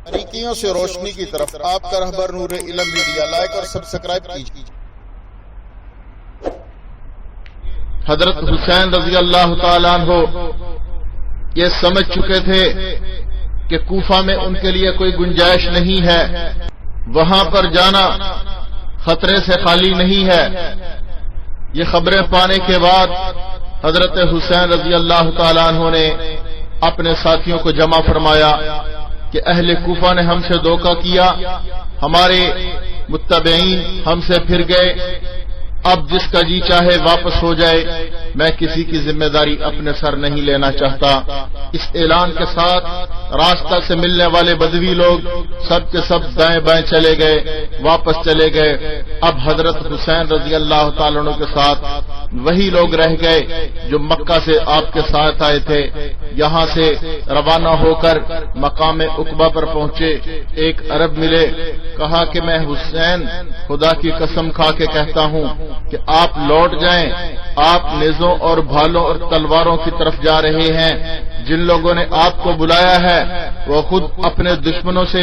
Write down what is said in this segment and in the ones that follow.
باریکیوں سے روشنی کی طرف آپ کا رہبر نور علم میڈیا لائک اور سبسکرائب کیجیے۔ حضرت حسین رضی اللہ تعالیٰ عنہ یہ سمجھ چکے تھے کہ کوفہ میں ان کے لیے کوئی گنجائش نہیں ہے، وہاں پر جانا خطرے سے خالی نہیں ہے۔ یہ خبریں پانے کے بعد حضرت حسین رضی اللہ تعالیٰ عنہ نے اپنے ساتھیوں کو جمع فرمایا کہ اہل کوفہ نے ہم سے دھوکہ کیا، ہمارے متبعین ہم سے پھر گئے، اب جس کا جی چاہے واپس ہو جائے، میں کسی کی ذمہ داری اپنے سر نہیں لینا چاہتا۔ اس اعلان کے ساتھ راستہ سے ملنے والے بدوی لوگ سب کے سب دائیں بائیں چلے گئے، واپس چلے گئے۔ اب حضرت حسین رضی اللہ تعالیٰ عنہ کے ساتھ وہی لوگ رہ گئے جو مکہ سے آپ کے ساتھ آئے تھے۔ یہاں سے روانہ ہو کر مقام عقبہ پر پہنچے، ایک عرب ملے، کہا کہ میں حسین خدا کی قسم کھا کے کہتا ہوں کہ آپ لوٹ جائیں، آپ نیزوں اور بھالوں اور تلواروں کی طرف جا رہے ہیں۔ جن لوگوں نے آپ کو بلایا ہے وہ خود اپنے دشمنوں سے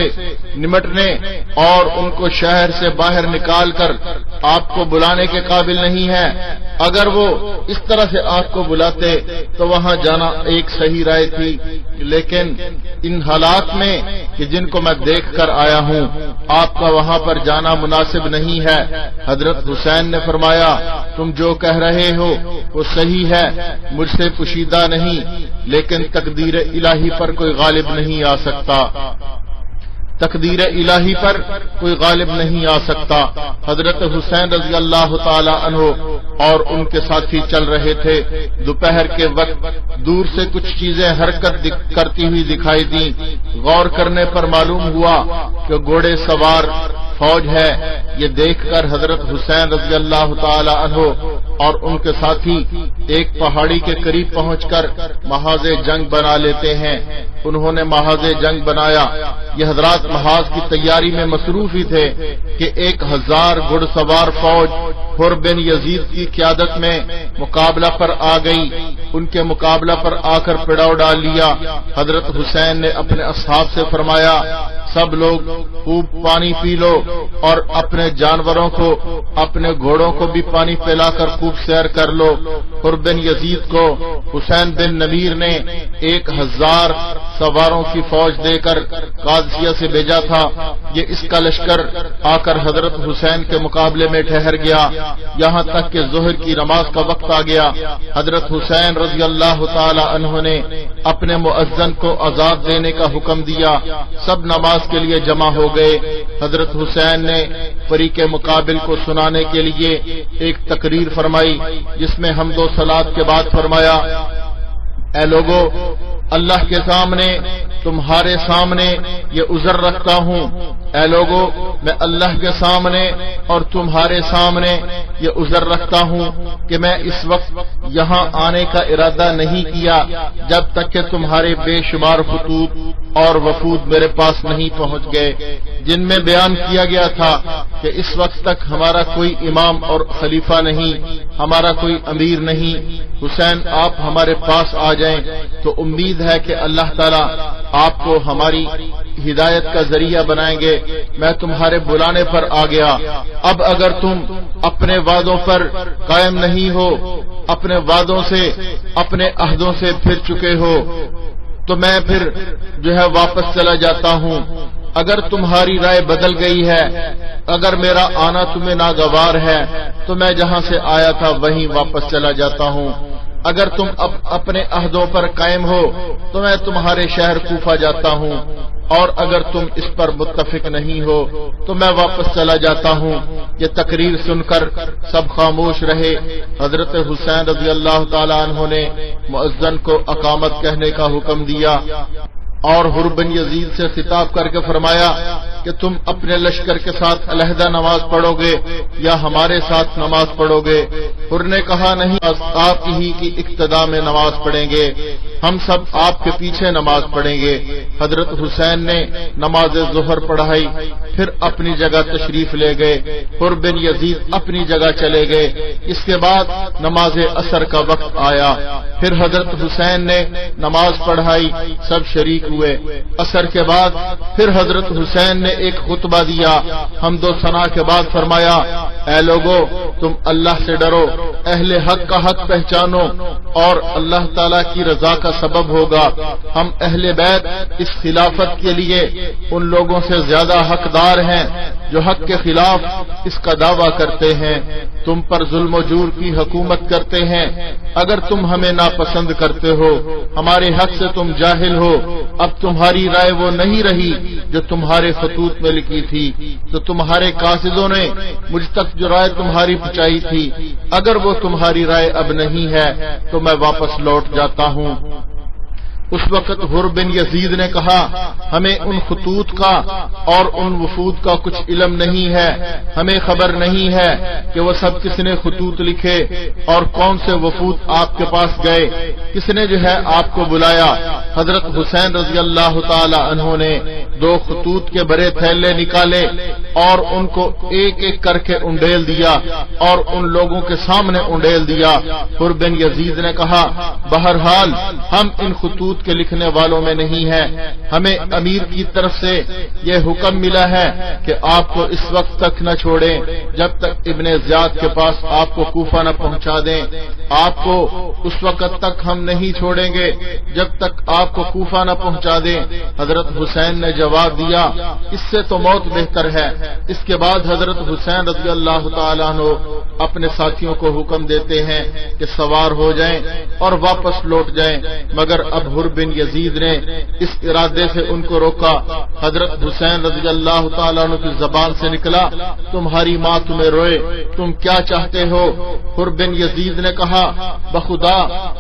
نمٹنے اور ان کو شہر سے باہر نکال کر آپ کو بلانے کے قابل نہیں ہے۔ اگر وہ اس طرح سے آپ کو بلاتے تو وہاں جانا ایک صحیح رائے تھی، لیکن ان حالات میں کہ جن کو میں دیکھ کر آیا ہوں آپ کا وہاں پر جانا مناسب نہیں ہے۔ حضرت حسین نے فرمایا تم جو کہہ رہے ہو وہ صحیح ہے، مجھ سے پوشیدہ نہیں، لیکن تقدیر الہی پر کوئی غالب نہیں آ سکتا، تقدیر الہی پر کوئی غالب نہیں آ سکتا۔ حضرت حسین رضی اللہ تعالی عنہ اور ان کے ساتھی چل رہے تھے۔ دوپہر کے وقت دور سے کچھ چیزیں حرکت کرتی ہوئی دکھائی دیں۔ غور کرنے پر معلوم ہوا کہ گھوڑے سوار فوج ہے۔ یہ دیکھ کر حضرت حسین رضی اللہ تعالی عنہ اور ان کے ساتھی ایک پہاڑی کے قریب پہنچ کر محاذ جنگ بنا لیتے ہیں۔ انہوں نے محاذ جنگ بنایا۔ یہ حضرات محاذ کی تیاری میں مصروف ہی تھے کہ 1000 گھڑ سوار فوج حر بن یزید کی قیادت میں مقابلہ پر آ گئی۔ ان کے مقابلہ پر آ کر پڑاؤ ڈال لیا۔ حضرت حسین نے اپنے اصحاب سے فرمایا سب لوگ خوب پانی پی لو اور اپنے جانوروں کو، اپنے گھوڑوں کو بھی پانی پلا کر خوب سیر کر لو۔ حر بن یزید کو حسین بن نمیر نے 1000 سواروں کی فوج دے کر قادسیہ سے بھیجا تھا۔ یہ اس کا لشکر آ کر حضرت حسین کے مقابلے میں ٹھہر گیا، یہاں تک کہ ظہر کی نماز کا وقت آ گیا۔ حضرت حسین رضی اللہ تعالی عنہ نے اپنے مؤذن کو اذان دینے کا حکم دیا۔ سب نماز کے لیے جمع ہو گئے۔ حضرت حسین نے فریق مقابل کو سنانے کے لیے ایک تقریر فرمائی، جس میں حمد و صلات کے بعد فرمایا اے لوگو، اللہ کے سامنے تمہارے سامنے یہ عذر رکھتا ہوں، اے لوگو میں اللہ کے سامنے اور تمہارے سامنے یہ عذر رکھتا ہوں کہ میں اس وقت یہاں آنے کا ارادہ نہیں کیا جب تک کہ تمہارے بے شمار خطوط اور وفود میرے پاس نہیں پہنچ گئے، جن میں بیان کیا گیا تھا کہ اس وقت تک ہمارا کوئی امام اور خلیفہ نہیں، ہمارا کوئی امیر نہیں۔ حسین آپ ہمارے پاس آ جائیں تو امید ہے کہ اللہ تعالیٰ آپ کو ہماری ہدایت کا ذریعہ بنائیں گے۔ میں تمہارے بلانے پر آ گیا، اب اگر تم اپنے وعدوں پر قائم نہیں ہو، اپنے وعدوں سے، اپنے عہدوں سے پھر چکے ہو تو میں پھر واپس چلا جاتا ہوں۔ اگر تمہاری رائے بدل گئی ہے، اگر میرا آنا تمہیں ناگوار ہے تو میں جہاں سے آیا تھا وہیں واپس چلا جاتا ہوں۔ اگر تم اپنے عہدوں پر قائم ہو تو میں تمہارے شہر کوفہ جاتا ہوں، اور اگر تم اس پر متفق نہیں ہو تو میں واپس چلا جاتا ہوں۔ یہ تقریر سن کر سب خاموش رہے۔ حضرت حسین رضی اللہ تعالی عنہ نے مؤذن کو اقامت کہنے کا حکم دیا اور حر بن یزید سے خطاب کر کے فرمایا کہ تم اپنے لشکر کے ساتھ علیحدہ نماز پڑھو گے یا ہمارے ساتھ نماز پڑھو گے؟ حر نے کہا نہیں، آپ ہی کی اقتدا میں نماز پڑھیں گے، ہم سب آپ کے پیچھے نماز پڑھیں گے۔ حضرت حسین نے نماز ظہر پڑھائی، پھر اپنی جگہ تشریف لے گئے۔ حر بن یزید اپنی جگہ چلے گئے۔ اس کے بعد نماز عصر کا وقت آیا، پھر حضرت حسین نے نماز پڑھائی، سب شریک ہوئے۔ عصر کے بعد پھر حضرت حسین نے ایک خطبہ دیا، حمد و ثنا کے بعد فرمایا، اے لوگو تم اللہ سے ڈرو، اہل حق کا حق پہچانو اور اللہ تعالیٰ کی رضا کا سبب ہوگا۔ ہم اہل بیت اس خلافت کے لیے ان لوگوں سے زیادہ حقدار ہیں جو حق کے خلاف اس کا دعویٰ کرتے ہیں، تم پر ظلم و جور کی حکومت کرتے ہیں۔ اگر تم ہمیں ناپسند کرتے ہو، ہمارے حق سے تم جاہل ہو، اب تمہاری رائے وہ نہیں رہی جو تمہارے خطوط میں لکھی تھی، تو تمہارے قاصدوں نے مجھ تک جو رائے تمہاری پہنچائی تھی، اگر وہ تمہاری رائے اب نہیں ہے تو میں واپس لوٹ جاتا ہوں۔ اس وقت حر بن یزید نے کہا، ہمیں ان خطوط کا اور ان وفود کا کچھ علم نہیں ہے، ہمیں خبر نہیں ہے کہ وہ سب کس نے خطوط لکھے اور کون سے وفود آپ کے پاس گئے، کس نے جو ہے آپ کو بلایا۔ حضرت حسین رضی اللہ تعالی عنہ نے 2 خطوط کے بڑے تھیلے نکالے اور ان کو ایک ایک کر کے انڈیل دیا اور ان لوگوں کے سامنے انڈیل دیا۔ حر بن یزید نے کہا، بہرحال ہم ان خطوط کے لکھنے والوں میں نہیں ہیں، ہمیں امیر کی طرف سے یہ حکم ملا ہے کہ آپ کو اس وقت تک نہ چھوڑیں جب تک ابن زیاد کے پاس آپ کو کوفہ نہ پہنچا دیں، آپ کو اس وقت تک ہم نہیں چھوڑیں گے جب تک آپ کو کوفہ نہ پہنچا دیں۔ حضرت حسین نے جواب دیا، اس سے تو موت بہتر ہے۔ اس کے بعد حضرت حسین رضی اللہ تعالیٰ عنہ اپنے ساتھیوں کو حکم دیتے ہیں کہ سوار ہو جائیں اور واپس لوٹ جائیں، مگر اب حر بن یزید نے اس ارادے سے ان کو روکا۔ حضرت حسین رضی اللہ تعالیٰ عنہ کی زبان سے نکلا، تمہاری ماں تمہیں روئے، تم کیا چاہتے ہو؟ حر بن یزید نے کہا، بخدا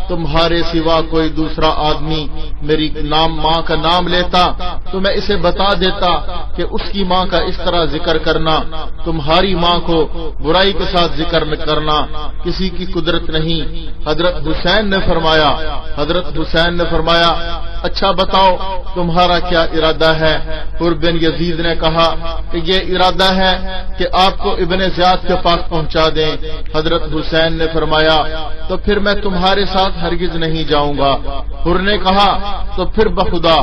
تمہارے سوا کوئی دوسرا آدمی میری ماں کا نام لیتا تو میں اسے بتا دیتا کہ اس کی ماں کا اس طرح ذکر کرنا، تمہاری ماں کو برائی کے ساتھ ذکر کرنا کسی کی قدرت نہیں۔ حضرت حسین نے فرمایا، اچھا بتاؤ تمہارا کیا ارادہ ہے؟ حر بن یزید نے کہا کہ یہ ارادہ ہے کہ آپ کو ابن زیاد کے پاس پہنچا دیں۔ حضرت حسین نے فرمایا، تو پھر میں تمہارے ساتھ ہرگز نہیں جاؤں گا۔ حر نے کہا، تو پھر بخدا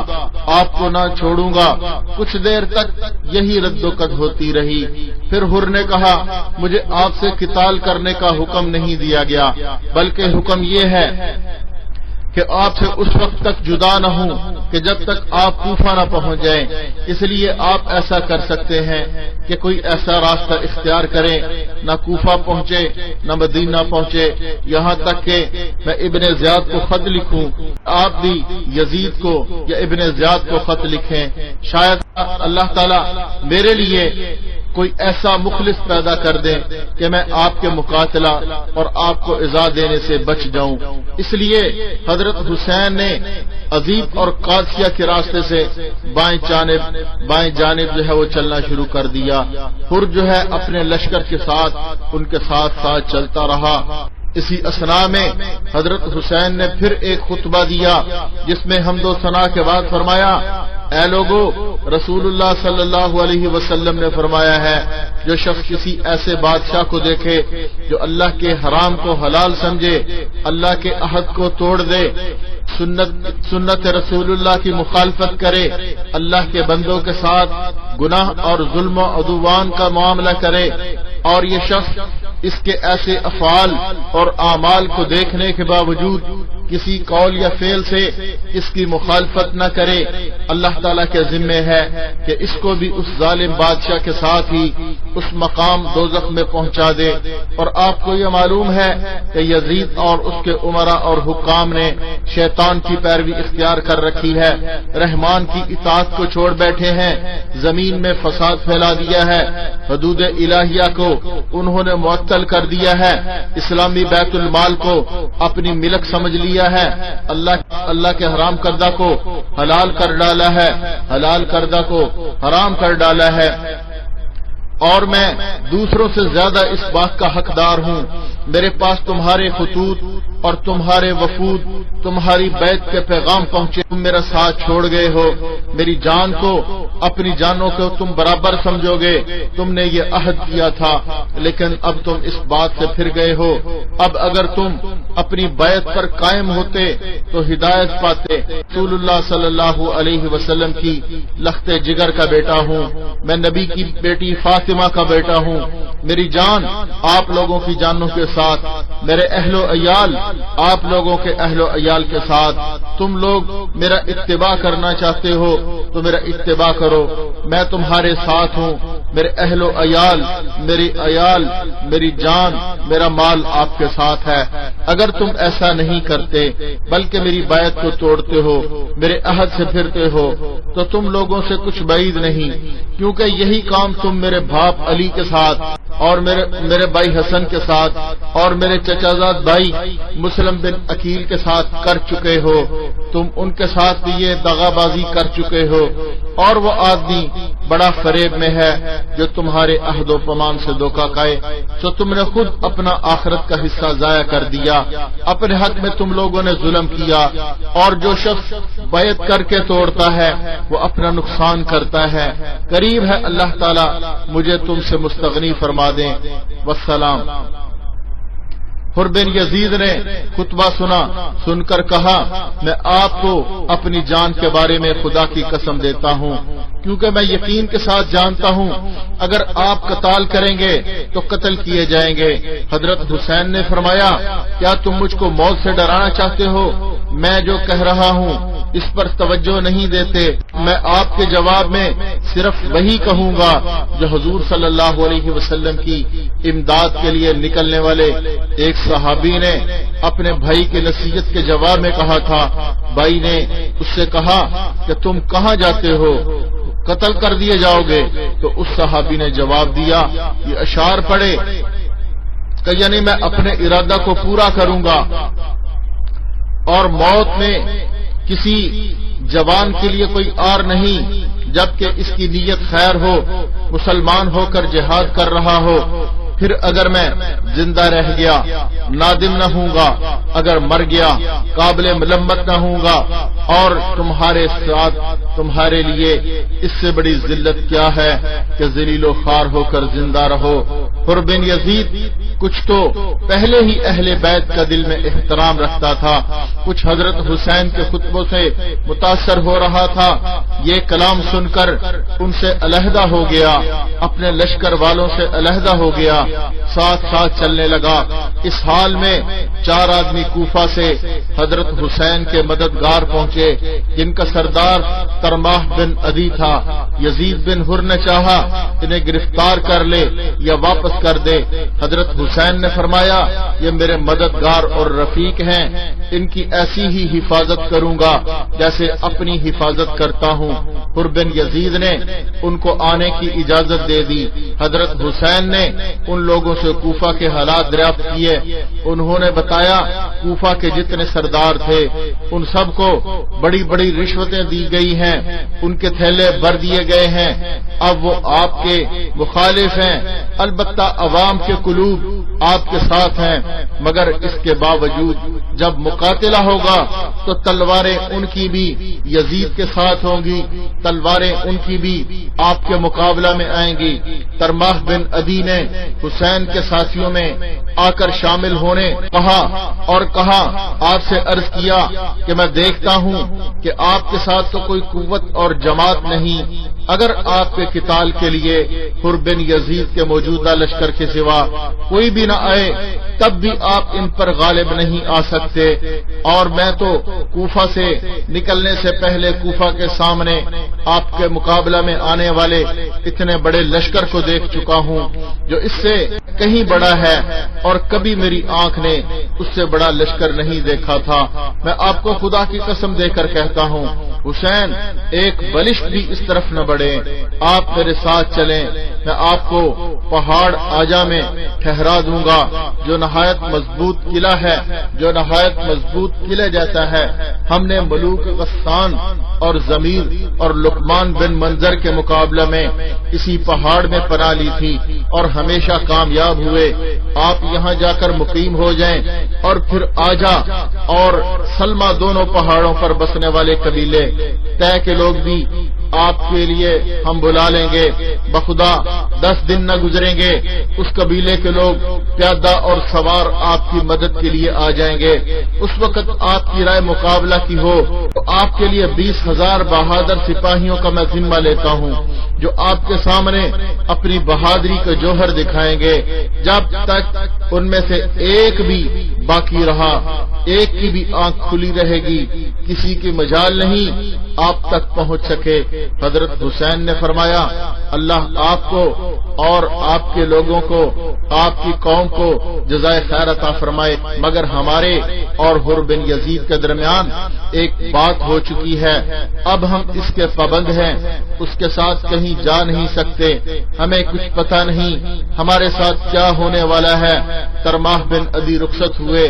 آپ کو نہ چھوڑوں گا۔ کچھ دیر تک یہی رد و قد ہوتی رہی، پھر حر نے کہا، مجھے آپ سے قتال کرنے کا حکم نہیں دیا گیا، بلکہ حکم یہ ہے کہ آپ سے اس وقت تک جدا نہ ہوں کہ جب تک آپ کوفہ نہ پہنچ جائیں، اس لیے آپ ایسا کر سکتے ہیں کہ کوئی ایسا راستہ اختیار کریں، نہ کوفہ پہنچے نہ مدینہ پہنچے، یہاں تک کہ میں ابن زیاد کو خط لکھوں، آپ بھی یزید کو یا ابن زیاد کو خط لکھیں، شاید اللہ تعالیٰ میرے لیے کوئی ایسا مخلص پیدا کر دیں کہ میں آپ کے مقاتلہ اور آپ کو ایذا دینے سے بچ جاؤں۔ اس لیے حضرت حسین نے عزیب اور قادسیہ کے راستے سے بائیں جانب جو ہے وہ چلنا شروع کر دیا۔ حر جو ہے اپنے لشکر کے ساتھ ان کے ساتھ چلتا رہا۔ اسی اثناء میں حضرت حسین نے پھر ایک خطبہ دیا جس میں حمد و ثنا کے بعد فرمایا، اے لوگو، رسول اللہ صلی اللہ علیہ وسلم نے فرمایا ہے، جو شخص کسی ایسے بادشاہ کو دیکھے جو اللہ کے حرام کو حلال سمجھے، اللہ کے عہد کو توڑ دے، سنت رسول اللہ کی مخالفت کرے، اللہ کے بندوں کے ساتھ گناہ اور ظلم و عدوان کا معاملہ کرے، اور یہ شخص اس کے ایسے افعال اور اعمال کو دیکھنے کے باوجود کسی قول یا فعل سے اس کی مخالفت نہ کرے، اللہ تعالیٰ کے ذمے ہے کہ اس کو بھی اس ظالم بادشاہ کے ساتھ ہی اس مقام دوزخ میں پہنچا دے۔ اور آپ کو یہ معلوم ہے کہ یزید اور اس کے امراء اور حکام نے شیطان کی پیروی اختیار کر رکھی ہے، رحمان کی اطاعت کو چھوڑ بیٹھے ہیں، زمین میں فساد پھیلا دیا ہے، حدود الہیہ کو انہوں نے معطل کر دیا ہے، اسلامی بیت المال کو اپنی ملک سمجھ لیا ہے، اللہ کے حرام کردہ کو حلال کر ڈالا ہے، حلال کردہ کو حرام کر ڈالا ہے، اور میں دوسروں سے زیادہ اس بات کا حقدار ہوں میرے پاس تمہارے خطوط اور تمہارے وفود تمہاری بیعت کے پیغام پہنچے، تم میرا ساتھ چھوڑ گئے ہو، میری جان کو اپنی جانوں کو تم برابر سمجھو گے، تم نے یہ عہد کیا تھا، لیکن اب تم اس بات سے پھر گئے ہو۔ اب اگر تم اپنی بیعت پر قائم ہوتے تو ہدایت پاتے۔ رسول اللہ صلی اللہ علیہ وسلم کی لخت جگر کا بیٹا ہوں، میں نبی کی بیٹی فاطمہ کا بیٹا ہوں، میری جان آپ لوگوں کی جانوں کے ساتھ، میرے اہل و عیال آپ لوگوں کے اہل و عیال کے ساتھ۔ تم لوگ میرا اتباع کرنا چاہتے ہو تو میرا اتباع کرو، میں تمہارے ساتھ ہوں، میرے اہل و عیال، میری جان، میرا مال آپ کے ساتھ ہے۔ اگر تم ایسا نہیں کرتے بلکہ میری بیعت کو توڑتے ہو، میرے عہد سے پھرتے ہو، تو تم لوگوں سے کچھ بعید نہیں، کیونکہ یہی کام تم میرے باپ علی کے ساتھ اور میرے بھائی حسن کے ساتھ اور میرے چچا زاد بھائی مسلم بن عقیل کے ساتھ کر چکے ہو، تم ان کے ساتھ بھی یہ دغا بازی کر چکے ہو، اور وہ آدمی بڑا فریب میں ہے جو تمہارے عہد و پیمان سے دھوکہ کھائے، تو تم نے خود اپنا آخرت کا حصہ ضائع کر دیا، اپنے حق میں تم لوگوں نے ظلم کیا، اور جو شخص بیعت کر کے توڑتا ہے وہ اپنا نقصان کرتا ہے۔ قریب ہے اللہ تعالی مجھے تم سے مستغنی فرما دیں۔ والسلام۔ حر بن یزید نے خطبہ سن کر کہا، میں آپ کو اپنی جان کے بارے میں خدا کی قسم دیتا ہوں، کیونکہ میں یقین کے ساتھ جانتا ہوں اگر آپ قتال کریں گے تو قتل کیے جائیں گے۔ حضرت حسین نے فرمایا، کیا تم مجھ کو موت سے ڈرانا چاہتے ہو؟ میں جو کہہ رہا ہوں اس پر توجہ نہیں دیتے، میں آپ کے جواب میں صرف وہی کہوں گا جو حضور صلی اللہ علیہ وسلم کی امداد کے لیے نکلنے والے ایک صحابی نے اپنے بھائی کی نصیحت کے جواب میں کہا تھا۔ بھائی نے اس سے کہا کہ تم کہاں جاتے ہو؟ قتل کر دیے جاؤ گے؟ تو اس صحابی نے جواب دیا، یہ اشعار پڑھے کہ یعنی میں اپنے ارادہ کو پورا کروں گا، اور موت میں کسی جوان کے لیے کوئی آر نہیں جبکہ اس کی نیت خیر ہو، مسلمان ہو کر جہاد کر رہا ہو۔ پھر اگر میں زندہ رہ گیا نادم نہ ہوں گا، اگر مر گیا قابل ملامت نہ ہوں گا، اور تمہارے ساتھ تمہارے لیے اس سے بڑی ذلت کیا ہے کہ ذلیل و خوار ہو کر زندہ رہو۔ حر بن یزید کچھ تو پہلے ہی اہل بیت کا دل میں احترام رکھتا تھا، کچھ حضرت حسین کے خطبوں سے متاثر ہو رہا تھا، یہ کلام سن کر ان سے علیحدہ ہو گیا، اپنے لشکر والوں سے علیحدہ ہو گیا، ساتھ ساتھ چلنے لگا۔ اس حال میں 4 آدمی کوفہ سے حضرت حسین کے مددگار پہنچے، جن کا سردار ترماح بن عدی تھا۔ یزید بن حر نے چاہا انہیں گرفتار کر لے یا واپس کر دے۔ حضرت حسین نے فرمایا، یہ میرے مددگار اور رفیق ہیں، ان کی ایسی ہی حفاظت کروں گا جیسے اپنی حفاظت کرتا ہوں۔ حر بن یزید نے ان کو آنے کی اجازت دے دی۔ حضرت حسین نے ان لوگوں سے کوفہ کے حالات دریافت کیے، انہوں نے بتایا کوفہ کے جتنے سردار تھے ان سب کو بڑی بڑی رشوتیں دی گئی ہیں، ان کے تھیلے بھر دیے گئے ہیں، اب وہ آپ کے مخالف ہیں، البتہ عوام کے قلوب آپ کے ساتھ ہیں، مگر اس کے باوجود جب مقاتلہ ہوگا تو تلواریں ان کی بھی یزید کے ساتھ ہوں گی، تلواریں ان کی بھی آپ کے مقابلہ میں آئیں گی۔ ترماح بن عدی نے حسین کے ساتھیوں میں آ کر شامل ہونے کہا آپ سے عرض کیا کہ میں دیکھتا ہوں کہ آپ کے ساتھ تو کوئی قوت اور جماعت نہیں، اگر آپ کے قتال کے لیے حر بن یزید کے موجودہ لشکر کے سوا کوئی بھی نہ آئے تب بھی آپ ان پر غالب نہیں آ سکتے، اور میں تو کوفہ سے نکلنے سے پہلے کوفہ کے سامنے آپ کے مقابلہ میں آنے والے اتنے بڑے لشکر کو دیکھ چکا ہوں جو اس سے کہیں بڑا ہے، اور کبھی میری آنکھ نے اس سے بڑا لشکر نہیں دیکھا تھا۔ میں آپ کو خدا کی قسم دے کر کہتا ہوں حسین ایک بلشت بھی اس طرف نہ بڑھے۔ پڑے، آپ میرے ساتھ چلیں، میں آپ کو پہاڑ آجا میں ٹھہرا دوں گا جو نہایت مضبوط قلعہ ہے، جو نہایت مضبوط قلعے جیسا ہے۔ ہم نے ملوک غسان اور ضمیر اور لقمان بن منظر کے مقابلے میں اسی پہاڑ میں پناہ لی تھی اور ہمیشہ کامیاب ہوئے۔ آپ یہاں جا کر مقیم ہو جائیں اور پھر آجا اور سلمہ دونوں پہاڑوں پر بسنے والے قبیلے طے کے لوگ بھی آپ کے لیے ہم بلا لیں گے، بخدا 10 دن نہ گزریں گے، اس قبیلے کے لوگ پیادہ اور سوار آپ کی مدد کے لیے آ جائیں گے۔ اس وقت آپ کی رائے مقابلہ کی ہو تو آپ کے لیے 20,000 بہادر سپاہیوں کا میں ذمہ لیتا ہوں جو آپ کے سامنے اپنی بہادری کا جوہر دکھائیں گے۔ جب تک ان میں سے ایک بھی باقی رہا، ایک کی بھی آنکھ کھلی رہے گی، کسی کی مجال نہیں آپ تک پہنچ سکے۔ حضرت حسین نے فرمایا اللہ آپ کو اور آپ کے لوگوں کو، آپ کی قوم کو جزائے خیر عطا فرمائے، مگر ہمارے اور حر بن یزید کے درمیان ایک بات ہو چکی ہے، اب ہم اس کے پابند ہیں، اس کے ساتھ کہیں جا نہیں سکتے، ہمیں کچھ پتہ نہیں ہمارے ساتھ کیا ہونے والا ہے۔ ترماح بن عدی رخصت ہوئے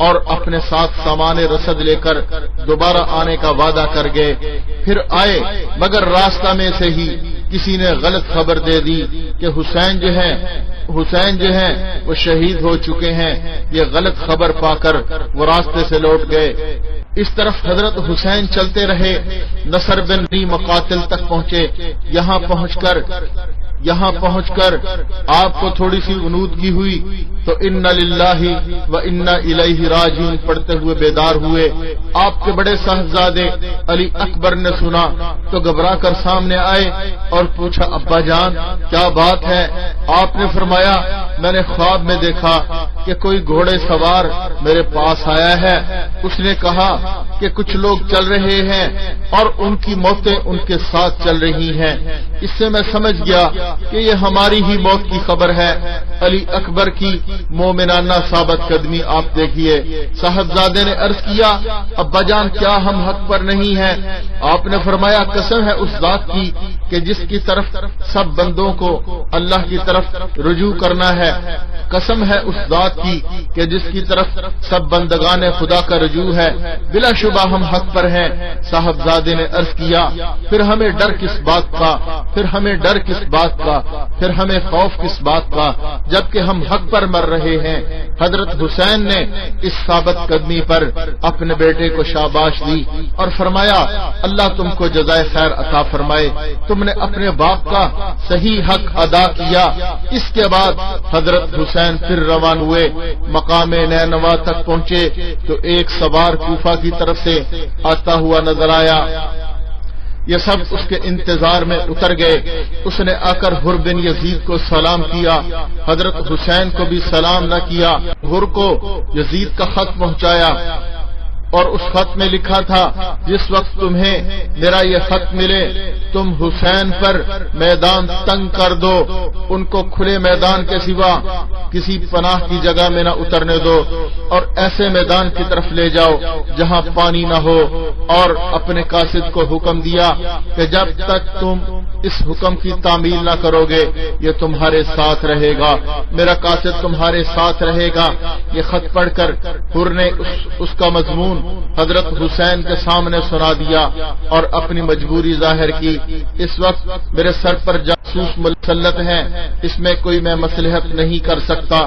اور اپنے ساتھ سامان رسد لے کر دوبارہ آنے کا وعدہ کر گئے، پھر آئے مگر راستہ میں سے ہی کسی نے غلط خبر دے دی کہ حسین جو ہیں وہ شہید ہو چکے ہیں۔ یہ غلط خبر پا کر وہ راستے سے لوٹ گئے۔ اس طرف حضرت حسین چلتے رہے، نصر بن مقاتل تک پہنچے۔ یہاں پہنچ کر آپ کو تھوڑی سی غنودگی ہوئی تو انا للہ و انا الیہ راجعون پڑھتے ہوئے بیدار ہوئے۔ آپ کے بڑے صاحبزادے علی اکبر نے سنا تو گھبرا کر سامنے آئے اور پوچھا ابا جان کیا بات ہے؟ آپ نے فرمایا میں نے خواب میں دیکھا کہ کوئی گھوڑے سوار میرے پاس آیا ہے، اس نے کہا کہ کچھ لوگ چل رہے ہیں اور ان کی موتیں ان کے ساتھ چل رہی ہیں۔ اس سے میں سمجھ گیا کہ یہ ہماری ہی موت کی خبر ہے۔ علی اکبر کی مومنانہ ثابت قدمی آپ دیکھیے۔ صاحبزادے نے عرض کیا ابا جان کیا ہم حق پر نہیں ہیں؟ آپ نے فرمایا قسم ہے اس ذات کی کہ جس کی طرف سب بندوں کو اللہ کی طرف رجوع کرنا ہے، قسم ہے اس ذات کی کہ جس کی طرف سب بندگان خدا کا رجوع ہے، بلا شبہ ہم حق پر ہیں۔ صاحبزادے نے عرض کیا پھر ہمیں ڈر کس بات کا، پھر ہمیں خوف کس بات کا جبکہ ہم حق پر مر رہے ہیں۔ حضرت حسین نے اس ثابت قدمی پر اپنے بیٹے کو شاباش دی اور فرمایا اللہ تم کو جزائے خیر عطا فرمائے، تم نے اپنے باپ کا صحیح حق ادا کیا۔ اس کے بعد حضرت حسین پھر روان ہوئے، مقام نینوا تک پہنچے تو ایک سوار کوفہ کی طرف سے آتا ہوا نظر آیا۔ یہ سب اس کے انتظار میں اتر گئے۔ اس نے آ کر حر بن یزید کو سلام کیا، حضرت حسین کو بھی سلام نہ کیا۔ حر کو یزید کا خط پہنچایا اور اس خط میں لکھا تھا جس وقت تمہیں میرا یہ خط ملے تم حسین پر میدان تنگ کر دو، ان کو کھلے میدان کے سوا کسی پناہ کی جگہ میں نہ اترنے دو اور ایسے میدان کی طرف لے جاؤ جہاں پانی نہ ہو، اور اپنے قاصد کو حکم دیا کہ جب تک تم اس حکم کی تعمیل نہ کرو گے یہ تمہارے ساتھ رہے گا، میرا قاصد تمہارے ساتھ رہے گا۔ یہ خط پڑھ کر حر نے اس کا مضمون حضرت حسین کے سامنے سنا دیا اور اپنی مجبوری ظاہر کی۔ اس وقت میرے سر پر جاسوس مسلط ہیں، اس میں کوئی میں مصلحت نہیں کر سکتا۔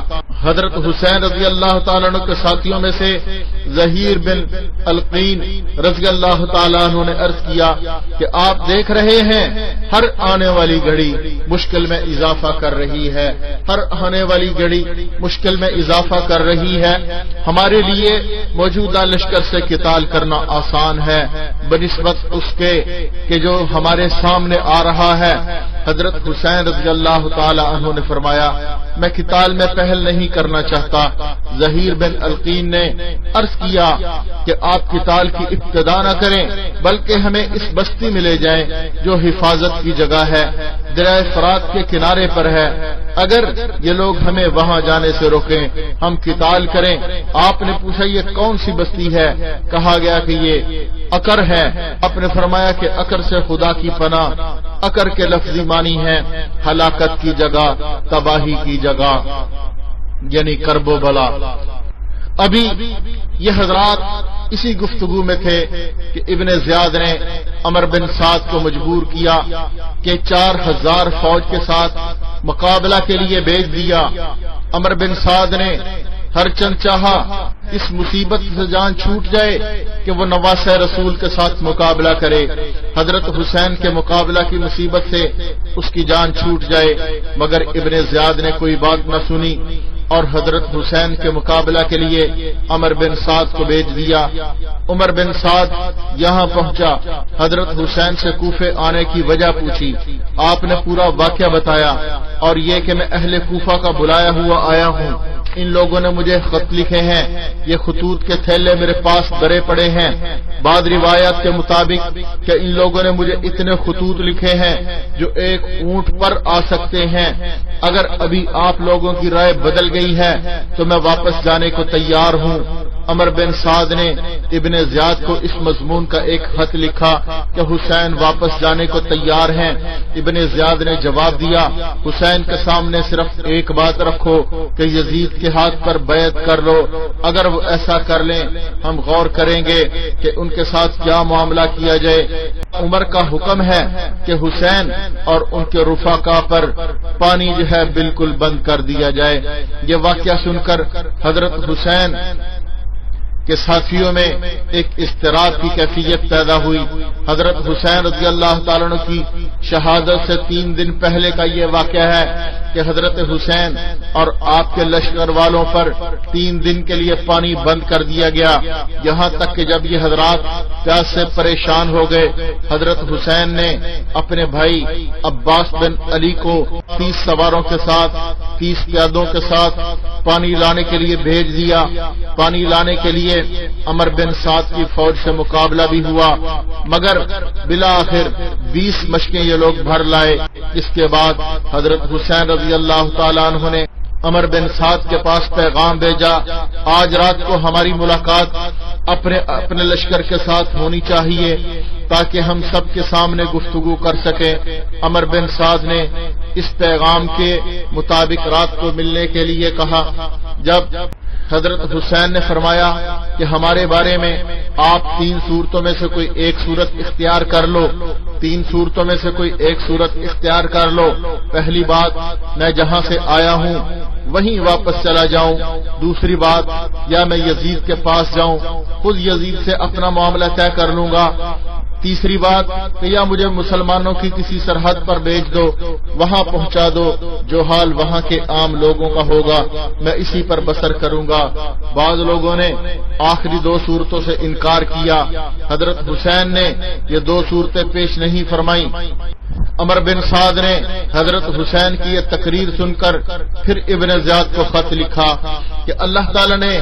حضرت حسین رضی اللہ تعالیٰ عنہ کے ساتھیوں میں سے ظہیر بن القین رضی اللہ تعالیٰ عنہ نے عرض کیا کہ آپ دیکھ رہے ہیں ہر آنے والی گھڑی مشکل میں اضافہ کر رہی ہے، ہر آنے والی گھڑی مشکل میں اضافہ کر رہی ہے۔ ہمارے لیے موجودہ لشکر سے قتال کرنا آسان ہے بنسبت اس کے کہ جو ہمارے سامنے آ رہا ہے۔ حضرت حسین رضی اللہ تعالی عنہ نے فرمایا میں قتال میں پہل نہیں کرنا چاہتا۔ ظہیر بن القین نے عرض کیا کہ آپ قتال کی ابتدا نہ کریں بلکہ ہمیں اس بستی میں لے جائیں جو حفاظت کی جگہ ہے، دریائے فرات کے کنارے پر ہے، اگر یہ لوگ ہمیں وہاں جانے سے روکیں ہم قتال کریں۔ آپ نے پوچھا یہ کون سی بستی ہے؟ کہا گیا کہ یہ اکر ہے۔ آپ نے فرمایا کہ اکر سے خدا کی پناہ، اکر کے لفظی معنی ہے ہلاکت کی جگہ، تباہی کی جگہ، یعنی کرب و بلا۔ ابھی یہ حضرات اسی گفتگو میں تھے کہ ابن زیاد نے عمر بن سعد کو مجبور کیا کہ 4000 فوج کے ساتھ مقابلہ کے لیے بھیج دیا۔ عمر بن سعد نے ہر چند چاہا اس مصیبت سے جان چھوٹ جائے کہ وہ نواسہ رسول کے ساتھ مقابلہ کرے، حضرت حسین کے مقابلہ کی مصیبت سے اس کی جان چھوٹ جائے، مگر ابن زیاد نے کوئی بات نہ سنی اور حضرت حسین کے مقابلہ کے لیے عمر بن سعد کو بھیج دیا۔ عمر بن سعد یہاں پہنچا، حضرت حسین سے کوفے آنے کی وجہ پوچھی، آپ نے پورا واقعہ بتایا اور یہ کہ میں اہل کوفہ کا بلایا ہوا آیا ہوں، ان لوگوں نے مجھے خط لکھے ہیں، یہ خطوط کے تھیلے میرے پاس بھرے پڑے ہیں، بعض روایات کے مطابق کہ ان لوگوں نے مجھے اتنے خطوط لکھے ہیں جو ایک اونٹ پر آ سکتے ہیں، اگر ابھی آپ لوگوں کی رائے بدل گئی ہے تو میں واپس جانے کو تیار ہوں۔ عمر بن سعد نے ابن زیاد کو اس مضمون کا ایک خط لکھا کہ حسین واپس جانے کو تیار ہیں۔ ابن زیاد نے جواب دیا، حسین کے سامنے صرف ایک بات رکھو کہ یزید کے ہاتھ پر بیعت کر لو، اگر وہ ایسا کر لیں ہم غور کریں گے کہ ان کے ساتھ کیا معاملہ کیا جائے۔ عمر کا حکم ہے کہ حسین اور ان کے رفقا پر پانی جو ہے بالکل بند کر دیا جائے۔ یہ واقعہ سن کر حضرت حسین کے ساتھیوں میں ایک اضطراب کی کیفیت پیدا ہوئی۔ حضرت حسین رضی اللہ تعالیٰ عنہ کی شہادت سے 3 دن پہلے کا یہ واقعہ ہے کہ حضرت حسین اور آپ کے لشکر والوں پر 3 دن کے لیے پانی بند کر دیا گیا، یہاں تک کہ جب یہ حضرات پیاس سے پریشان ہو گئے، حضرت حسین نے اپنے بھائی عباس بن علی کو 30 سواروں کے ساتھ 30 پیادوں کے ساتھ پانی لانے کے لیے بھیج دیا۔ پانی لانے کے لیے عمر بن سعد کی فوج سے مقابلہ بھی ہوا، مگر بالآخر 20 مشکیں یہ لوگ بھر لائے۔ اس کے بعد حضرت حسین رضی اللہ تعالیٰ عنہ نے عمر بن سعد کے پاس پیغام بھیجا، آج رات کو ہماری ملاقات اپنے لشکر کے ساتھ ہونی چاہیے تاکہ ہم سب کے سامنے گفتگو کر سکیں۔ عمر بن سعد نے اس پیغام کے مطابق رات کو ملنے کے لیے کہا۔ جب حضرت حسین نے فرمایا کہ ہمارے بارے میں آپ 3 صورتوں میں سے کوئی ایک صورت اختیار کر لو، 3 صورتوں میں سے کوئی ایک صورت اختیار کر لو، پہلی بات میں جہاں سے آیا ہوں وہیں واپس چلا جاؤں، دوسری بات یا میں یزید کے پاس جاؤں خود یزید سے اپنا معاملہ طے کر لوں گا، تیسری بات کہ یا مجھے مسلمانوں کی کسی سرحد پر بھیج دو، وہاں پہنچا دو، جو حال وہاں کے عام لوگوں کا ہوگا میں اسی پر بسر کروں گا۔ بعض لوگوں نے آخری 2 صورتوں سے انکار کیا، حضرت حسین نے یہ 2 صورتیں پیش نہیں فرمائیں۔ عمر بن سعد نے حضرت حسین کی یہ تقریر سن کر پھر ابن زیاد کو خط لکھا کہ اللہ تعالی نے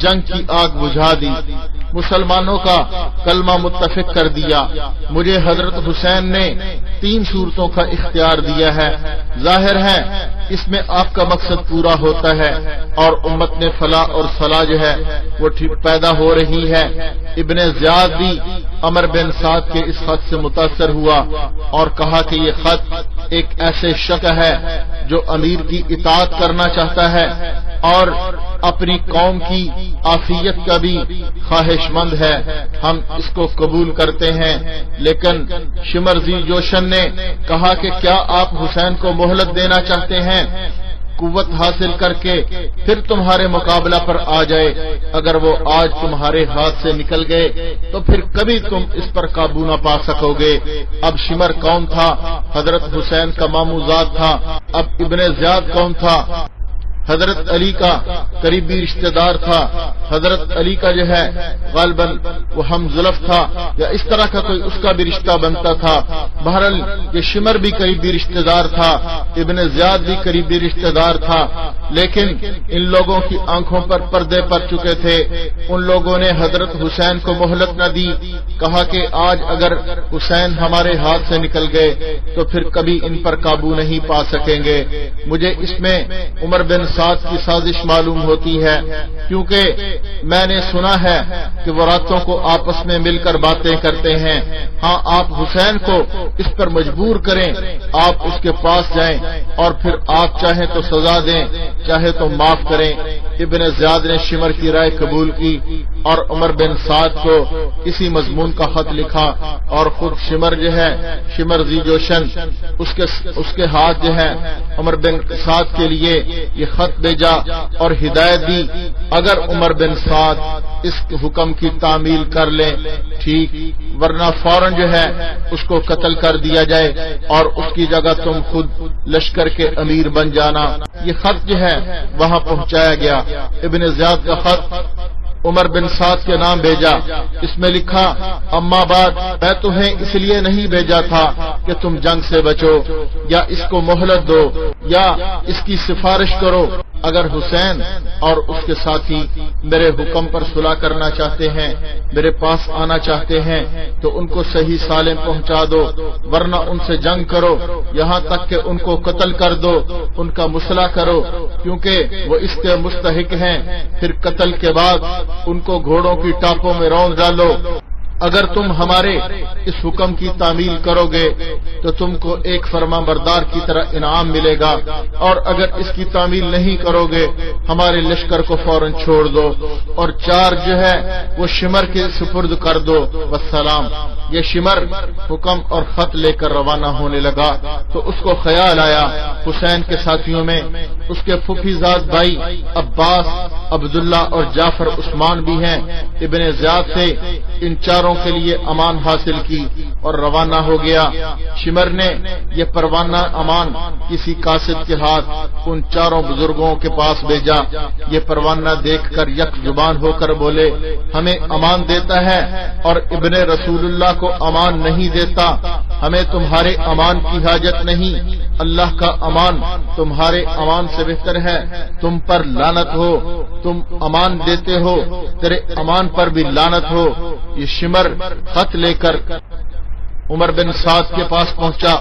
جنگ کی آگ بجھا دی، مسلمانوں کا کلمہ متفق کر دیا، مجھے حضرت حسین نے 3 صورتوں کا اختیار دیا ہے، ظاہر ہے اس میں آپ کا مقصد پورا ہوتا ہے اور امت میں فلاح اور صلاح جو ہے وہ پیدا ہو رہی ہے۔ ابن زیاد بھی عمر بن سعد کے اس خط سے متاثر ہوا اور کہا کہ یہ خط ایک ایسے شخص ہے جو امیر کی اطاعت کرنا چاہتا ہے اور اپنی قوم کی عافیت کا بھی خواہش مند ہے، ہم اس کو قبول کرتے ہیں۔ لیکن شمرزی جوشن نے کہا کہ کیا آپ حسین کو مہلت دینا چاہتے ہیں، قوت حاصل کر کے پھر تمہارے مقابلہ پر آ جائے، اگر وہ آج تمہارے ہاتھ سے نکل گئے تو پھر کبھی تم اس پر قابو نہ پا سکو گے۔ اب شمر کون تھا؟ حضرت حسین کا ماموزاد تھا۔ اب ابن زیاد کون تھا؟ حضرت علی کا قریبی رشتہ دار تھا۔ حضرت علی کا جو ہے غالباً وہ ہمزلف تھا یا اس طرح کا کوئی اس کا بھی رشتہ بنتا تھا۔ بہرحال یہ شمر بھی قریبی رشتہ دار تھا، ابن زیاد بھی قریبی رشتہ دار تھا، لیکن ان لوگوں کی آنکھوں پر پردے پڑ چکے تھے۔ ان لوگوں نے حضرت حسین کو مہلت نہ دی، کہا کہ آج اگر حسین ہمارے ہاتھ سے نکل گئے تو پھر کبھی ان پر قابو نہیں پا سکیں گے۔ مجھے اس میں عمر بن سعد کی سازش معلوم ہوتی ہے، کیونکہ میں نے سنا ہے کہ وہ راتوں کو آپس میں مل کر باتیں کرتے ہیں۔ ہاں، آپ حسین کو اس پر مجبور کریں، آپ اس کے پاس جائیں اور پھر آپ چاہیں تو سزا دیں، چاہے تو معاف کریں۔ ابن زیاد نے شمر کی رائے قبول کی اور عمر بن سعد کو اسی مضمون کا خط لکھا، اور خود شمر جو ہے، شمر ذی جوشن، اس کے ہاتھ جو ہے عمر بن سعد کے لیے یہ خط بھیجا اور ہدایت دی، اگر عمر بن سعد اس حکم کی تعمیل کر لیں ٹھیک، ورنہ فوراً جو ہے اس کو قتل کر دیا جائے اور اس کی جگہ تم خود لشکر کے امیر بن جانا۔ یہ خط جو ہے وہاں پہنچایا گیا۔ ابن زیاد کا خط عمر بن سعد کے نام بھیجا، اس میں لکھا، اما بعد، میں تمہیں اس لیے نہیں بھیجا تھا کہ تم جنگ سے بچو یا اس کو مہلت دو یا اس کی سفارش کرو۔ اگر حسین اور اس کے ساتھی میرے حکم پر صلح کرنا چاہتے ہیں، میرے پاس آنا چاہتے ہیں تو ان کو صحیح سالم پہنچا دو، ورنہ ان سے جنگ کرو یہاں تک کہ ان کو قتل کر دو، ان کا مصلح کرو، کیونکہ وہ اس کے مستحق ہیں۔ پھر قتل کے بعد ان کو گھوڑوں کی ٹاپوں میں رون ڈالو۔ اگر تم ہمارے اس حکم کی تعمیل کرو گے تو تم کو ایک فرما بردار کی طرح انعام ملے گا، اور اگر اس کی تعمیل نہیں کرو گے ہمارے لشکر کو فوراً چھوڑ دو اور 4 جو ہے وہ شمر کے سپرد کر دو، والسلام۔ یہ شمر حکم اور خط لے کر روانہ ہونے لگا تو اس کو خیال آیا حسین کے ساتھیوں میں اس کے پھوپھی زاد بھائی عباس، عبداللہ اور جعفر عثمان بھی ہیں۔ ابن زیاد سے ان 4 کے لیے امان حاصل کی اور روانہ ہو گیا۔ شمر نے یہ پروانہ امان کسی قاصد کے ہاتھ ان 4 بزرگوں کے پاس بھیجا۔ یہ پروانہ دیکھ کر یک زبان ہو کر بولے، ہمیں امان دیتا ہے اور ابن رسول اللہ کو امان نہیں دیتا، ہمیں تمہارے امان کی حاجت نہیں، اللہ کا امان تمہارے امان سے بہتر ہے، تم پر لعنت ہو، تم امان دیتے ہو، تیرے امان پر بھی لعنت ہو۔ یہ شمر خط لے کر عمر بن سعد کے پاس پہنچا،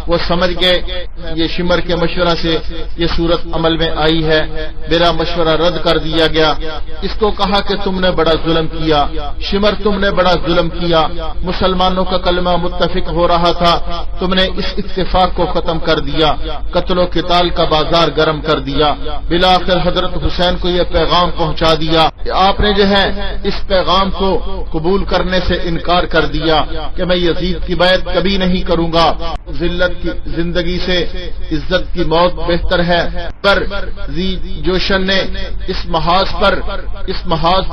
وہ سمجھ گئے یہ شمر کے مشورہ سے یہ صورت عمل میں آئی ہے، میرا مشورہ رد کر دیا گیا۔ اس کو کہا کہ تم نے بڑا ظلم کیا، شمر تم نے بڑا ظلم کیا، مسلمانوں کا کلمہ متفق ہو رہا تھا، تم نے اس اتفاق کو ختم کر دیا، قتل و قتال کا بازار گرم کر دیا۔ بالآخر حضرت حسین کو یہ پیغام پہنچا دیا کہ آپ نے جو ہے اس پیغام کو قبول کرنے سے انکار کر دیا کہ میں یزید کی بیعت کبھی نہیں کروں گا، ذلت کی زندگی سے عزت کی موت بہتر ہے۔ پر ذی جوشن نے اس محاذ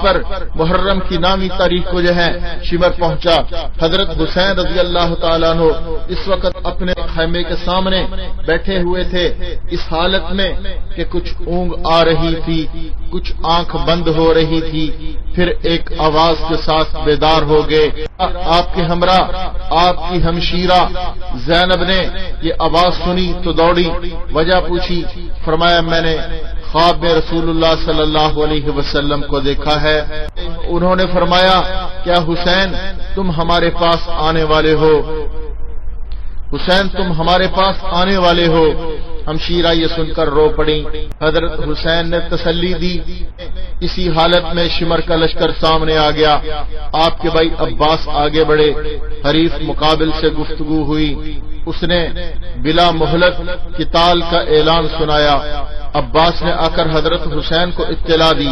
پر محرم کی نامی تاریخ کو جو ہے شمر پہنچا۔ حضرت حسین رضی اللہ تعالیٰ عنہ اس وقت اپنے خیمے کے سامنے بیٹھے ہوئے تھے، اس حالت میں کہ کچھ اونگ آ رہی تھی، کچھ آنکھ بند ہو رہی تھی، پھر ایک آواز کے ساتھ بیدار ہو گئے۔ آپ کے ہمراہ آپ کی ہمشیرہ زینب نے یہ آواز سنی تو دوڑی، وجہ پوچھی، فرمایا میں نے خواب میں رسول اللہ صلی اللہ علیہ وسلم کو دیکھا ہے۔ انہوں نے فرمایا، کیا حسین تم ہمارے پاس آنے والے ہو؟ حسین تم ہمارے پاس آنے والے ہو؟ ہمشیرہ یہ سن کر رو پڑی۔ حضرت حسین نے تسلی دی۔ اسی حالت میں شمر کا لشکر سامنے آ گیا، آپ کے بھائی عباس آگے بڑھے، حریف مقابل سے گفتگو ہوئی، اس نے بلا مہلت قتال کا اعلان سنایا۔ عباس نے آ کر حضرت حسین کو اطلاع دی۔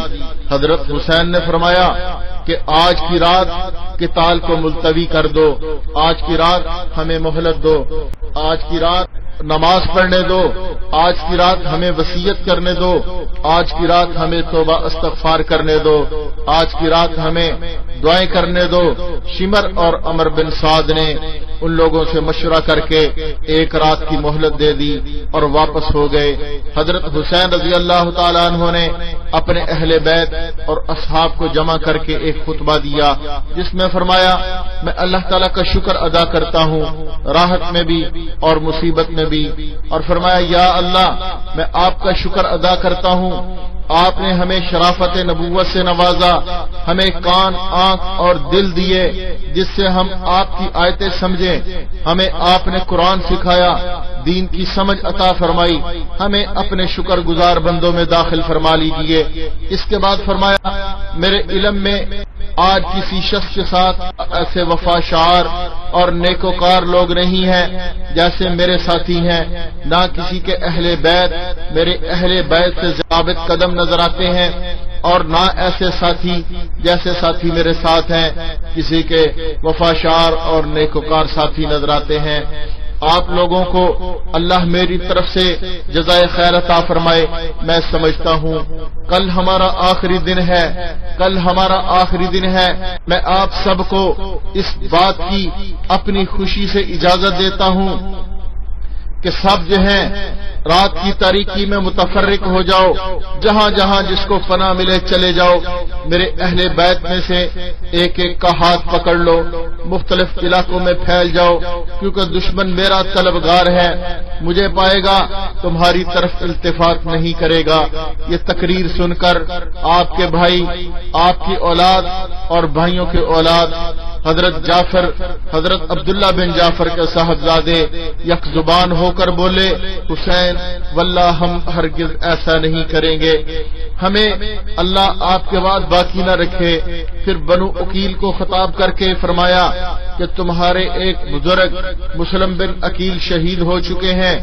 حضرت حسین نے فرمایا کہ آج کی رات قتال کو ملتوی کر دو، آج کی رات ہمیں مہلت دو، آج کی رات نماز پڑھنے دو، آج کی رات ہمیں وصیت کرنے دو، آج کی رات ہمیں توبہ استغفار کرنے دو، آج کی رات ہمیں دعائیں کرنے دو۔ شمر اور عمر بن سعد نے ان لوگوں سے مشورہ کر کے 1 رات کی مہلت دے دی اور واپس ہو گئے۔ حضرت حسین رضی اللہ تعالیٰ عنہ نے اپنے اہل بیت اور اصحاب کو جمع کر کے ایک خطبہ دیا، جس میں فرمایا، میں اللہ تعالیٰ کا شکر ادا کرتا ہوں، راحت میں بھی اور مصیبت میں بھی، اور فرمایا، یا اللہ میں آپ کا شکر ادا کرتا ہوں آپ نے ہمیں شرافت نبوت سے نوازا، ہمیں کان، آنکھ اور دل دیے جس سے ہم آپ کی آیتیں سمجھیں، ہمیں آپ نے قرآن سکھایا، دین کی سمجھ عطا فرمائی، ہمیں اپنے شکر گزار بندوں میں داخل فرما لیجیے۔ اس کے بعد فرمایا میرے علم میں آج کسی شخص کے ساتھ ایسے وفاشار اور نیکوکار لوگ نہیں ہیں جیسے میرے ساتھی ہیں، نہ کسی کے اہل بیت میرے اہل بیت سے ثابت قدم نظر آتے ہیں، اور نہ ایسے ساتھی جیسے ساتھی میرے ساتھ ہیں کسی کے وفاشار اور نیکوکار ساتھی نظر آتے ہیں۔ آپ لوگوں کو اللہ میری طرف سے جزائے خیر عطا فرمائے۔ میں سمجھتا ہوں کل ہمارا آخری دن ہے، کل ہمارا آخری دن ہے۔ میں آپ سب کو اس بات کی اپنی خوشی سے اجازت دیتا ہوں کہ سب جو ہیں رات کی تاریکی میں متفرق ہو جاؤ، جہاں جہاں جس کو پناہ ملے چلے جاؤ، میرے اہل بیت میں سے ایک ایک کا ہاتھ پکڑ لو، مختلف علاقوں میں پھیل جاؤ، کیونکہ دشمن میرا طلبگار ہے، مجھے پائے گا تمہاری طرف التفات نہیں کرے گا۔ یہ تقریر سن کر آپ کے بھائی، آپ کی اولاد اور بھائیوں کے اولاد حضرت جعفر، حضرت عبداللہ بن جعفر کے صاحبزادے یک زبان ہو کر بولے، حسین واللہ ہم ہرگز ایسا نہیں کریں گے، ہمیں اللہ آپ کے بعد باقی نہ رکھے۔ پھر بنو عقیل کو خطاب کر کے فرمایا کہ تمہارے ایک بزرگ مسلم بن عقیل شہید ہو چکے ہیں،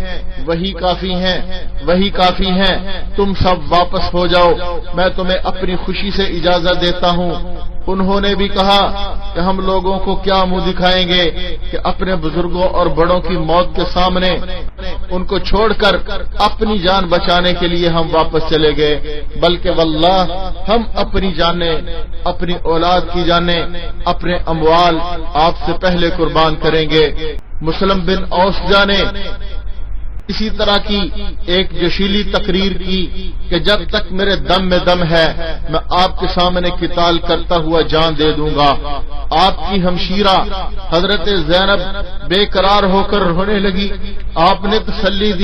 وہی کافی ہیں، وہی کافی ہیں، تم سب واپس ہو جاؤ، میں تمہیں اپنی خوشی سے اجازت دیتا ہوں۔ انہوں نے بھی کہا کہ ہم لوگوں کو کیا منہ دکھائیں گے کہ اپنے بزرگوں اور بڑوں کی موت کے سامنے ان کو چھوڑ کر اپنی جان بچانے کے لیے ہم واپس چلے گئے، بلکہ واللہ ہم اپنی جانیں، اپنی اولاد کی جانیں، اپنے اموال آپ سے پہلے قربان کریں گے۔ مسلم بن اوس جانے اسی طرح کی ایک جشیلی تقریر کی کہ جب تک میرے دم میں دم ہے میں آپ کے سامنے قتال کرتا ہوا جان دے دوں گا۔ آپ کی ہمشیرہ حضرت زینب بے قرار ہو کر رونے لگی، آپ نے تسلی دی